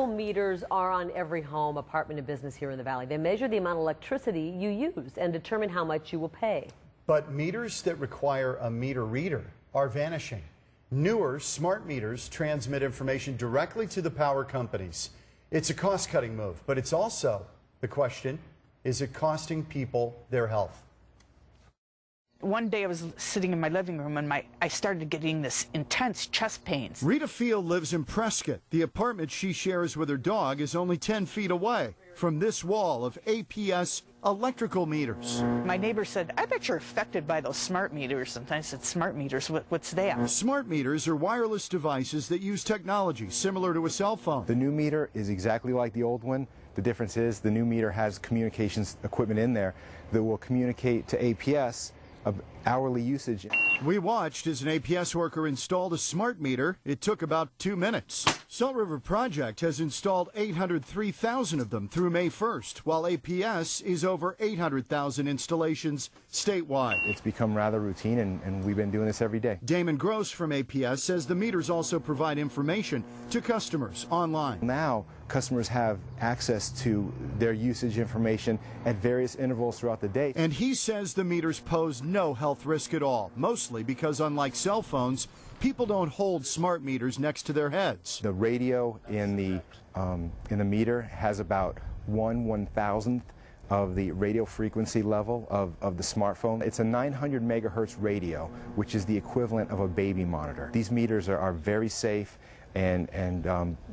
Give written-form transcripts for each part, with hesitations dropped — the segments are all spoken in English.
Meters are on every home, apartment, and business here in the Valley. They measure the amount of electricity you use and determine how much you will pay. But meters that require a meter reader are vanishing. Newer smart meters transmit information directly to the power companies. It's a cost-cutting move, but it's also the question, is it costing people their health? One day I was sitting in my living room and I started getting this intense chest pains. Rita Field lives in Prescott. The apartment she shares with her dog is only 10 feet away from this wall of APS electrical meters. My neighbor said, I bet you're affected by those smart meters. And I said, smart meters? What's that? Smart meters are wireless devices that use technology similar to a cell phone. The new meter is exactly like the old one. The difference is the new meter has communications equipment in there that will communicate to APS of hourly usage. We watched as an APS worker installed a smart meter. It took about 2 minutes. Salt River Project has installed 803,000 of them through May 1st, while APS is over 800,000 installations statewide. It's become rather routine, and we've been doing this every day. Damon Gross from APS says the meters also provide information to customers online. Now, customers have access to their usage information at various intervals throughout the day. And he says the meters pose no health risk at all, mostly because unlike cell phones, people don't hold smart meters next to their heads. The radio in the meter has about 1/1000th of the radio frequency level of the smartphone. It's a 900 megahertz radio, which is the equivalent of a baby monitor. These meters are very safe, and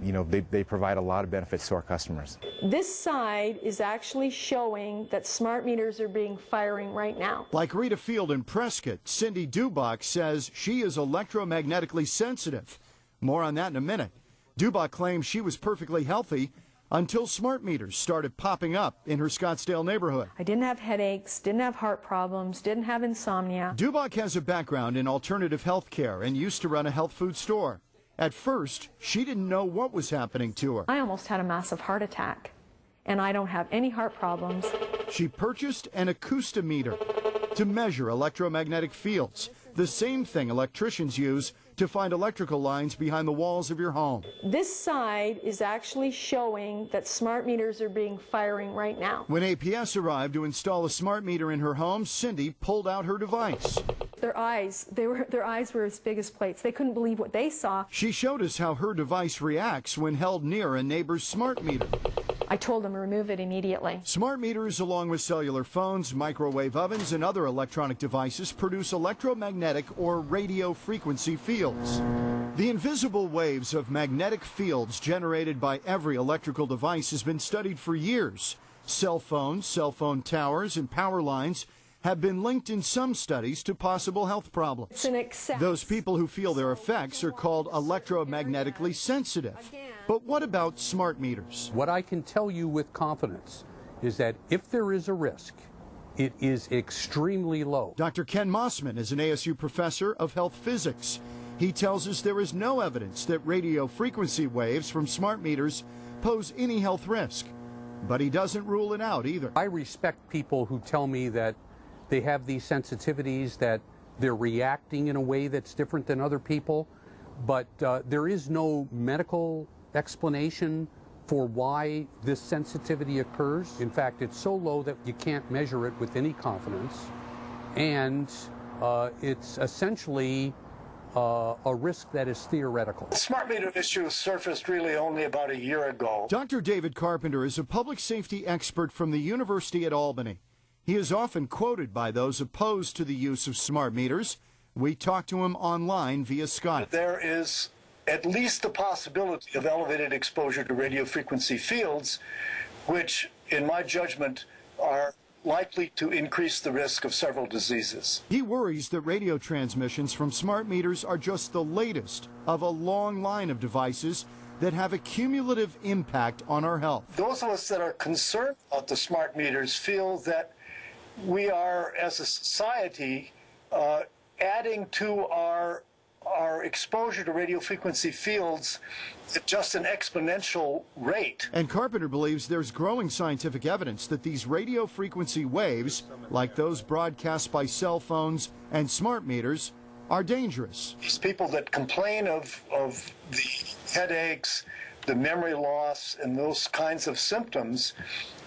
you know, they provide a lot of benefits to our customers. This side is actually showing that smart meters are being firing right now. Like Rita Field in Prescott, Cindy duBac says she is electromagnetically sensitive. More on that in a minute. duBac claims she was perfectly healthy until smart meters started popping up in her Scottsdale neighborhood. I didn't have headaches, didn't have heart problems, didn't have insomnia. duBac has a background in alternative health care and used to run a health food store. At first, she didn't know what was happening to her. I almost had a massive heart attack, and I don't have any heart problems. She purchased an acoustimeter to measure electromagnetic fields, the same thing electricians use to find electrical lines behind the walls of your home. This side is actually showing that smart meters are being firing right now. When APS arrived to install a smart meter in her home, Cindy pulled out her device. Their eyes were as big as plates. They couldn't believe what they saw. She showed us how her device reacts when held near a neighbor's smart meter. I told them to remove it immediately. Smart meters, along with cellular phones, microwave ovens, and other electronic devices, produce electromagnetic or radio frequency fields. The invisible waves of magnetic fields generated by every electrical device has been studied for years. Cell phones, cell phone towers, and power lines have been linked in some studies to possible health problems. It's an excess. Those people who feel their effects are called electromagnetically sensitive. But what about smart meters? What I can tell you with confidence is that if there is a risk, it is extremely low. Dr. Ken Mossman is an ASU professor of health physics. He tells us there is no evidence that radio frequency waves from smart meters pose any health risk. But he doesn't rule it out either. I respect people who tell me that they have these sensitivities, that they're reacting in a way that's different than other people, but there is no medical explanation for why this sensitivity occurs. In fact, it's so low that you can't measure it with any confidence, and it's essentially a risk that is theoretical. The smart meter issue surfaced really only about a year ago. Dr. David Carpenter is a public safety expert from the University at Albany. He is often quoted by those opposed to the use of smart meters. We talked to him online via Skype. There is at least the possibility of elevated exposure to radio frequency fields, which, in my judgment, are likely to increase the risk of several diseases. He worries that radio transmissions from smart meters are just the latest of a long line of devices that have a cumulative impact on our health. Those of us that are concerned about the smart meters feel that we are, as a society, adding to our exposure to radio frequency fields at just an exponential rate. And Carpenter believes there's growing scientific evidence that these radio frequency waves, like those broadcast by cell phones and smart meters, are dangerous. These people that complain of the headaches, the memory loss and those kinds of symptoms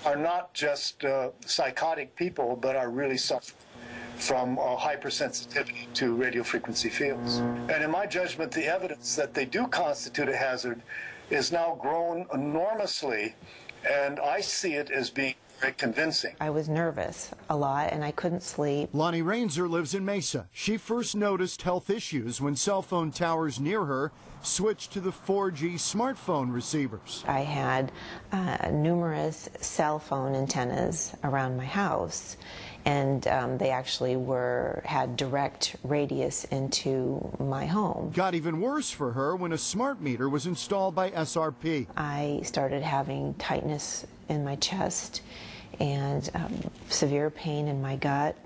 are not just psychotic people, but are really suffering from hypersensitivity to radio frequency fields. And in my judgment, the evidence that they do constitute a hazard is now grown enormously, and I see it as being very convincing. I was nervous a lot and I couldn't sleep. Loni Rainzer lives in Mesa. She first noticed health issues when cell phone towers near her switched to the 4G smartphone receivers. I had numerous cell phone antennas around my house, and they actually had direct radius into my home. Got even worse for her when a smart meter was installed by SRP. I started having tightness in my chest and severe pain in my gut,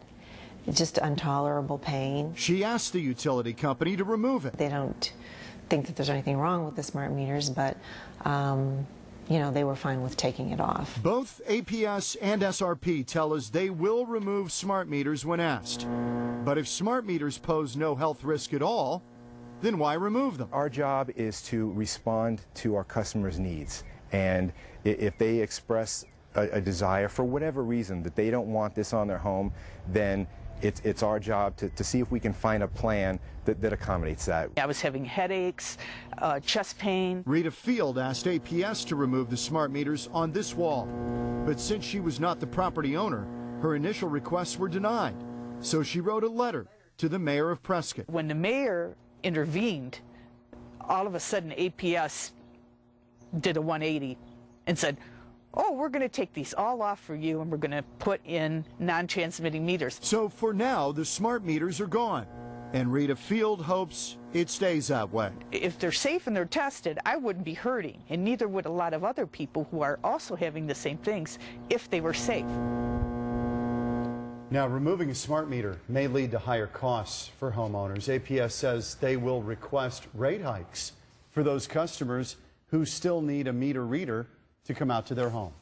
just intolerable pain. She asked the utility company to remove it. They don't think that there's anything wrong with the smart meters, but you know, they were fine with taking it off. Both APS and SRP tell us they will remove smart meters when asked. But if smart meters pose no health risk at all, then why remove them? Our job is to respond to our customers' needs. And if they express a desire for whatever reason that they don't want this on their home, then it's our job to see if we can find a plan that accommodates that. I was having headaches, chest pain. Rita Field asked APS to remove the smart meters on this wall. But since she was not the property owner, her initial requests were denied. So she wrote a letter to the mayor of Prescott. When the mayor intervened, all of a sudden APS did a 180 and said, oh, we're going to take these all off for you and we're going to put in non-transmitting meters. So for now, the smart meters are gone. And Rita Field hopes it stays that way. If they're safe and they're tested, I wouldn't be hurting, and neither would a lot of other people who are also having the same things if they were safe. Now, removing a smart meter may lead to higher costs for homeowners. APS says they will request rate hikes for those customers who still need a meter reader to come out to their home.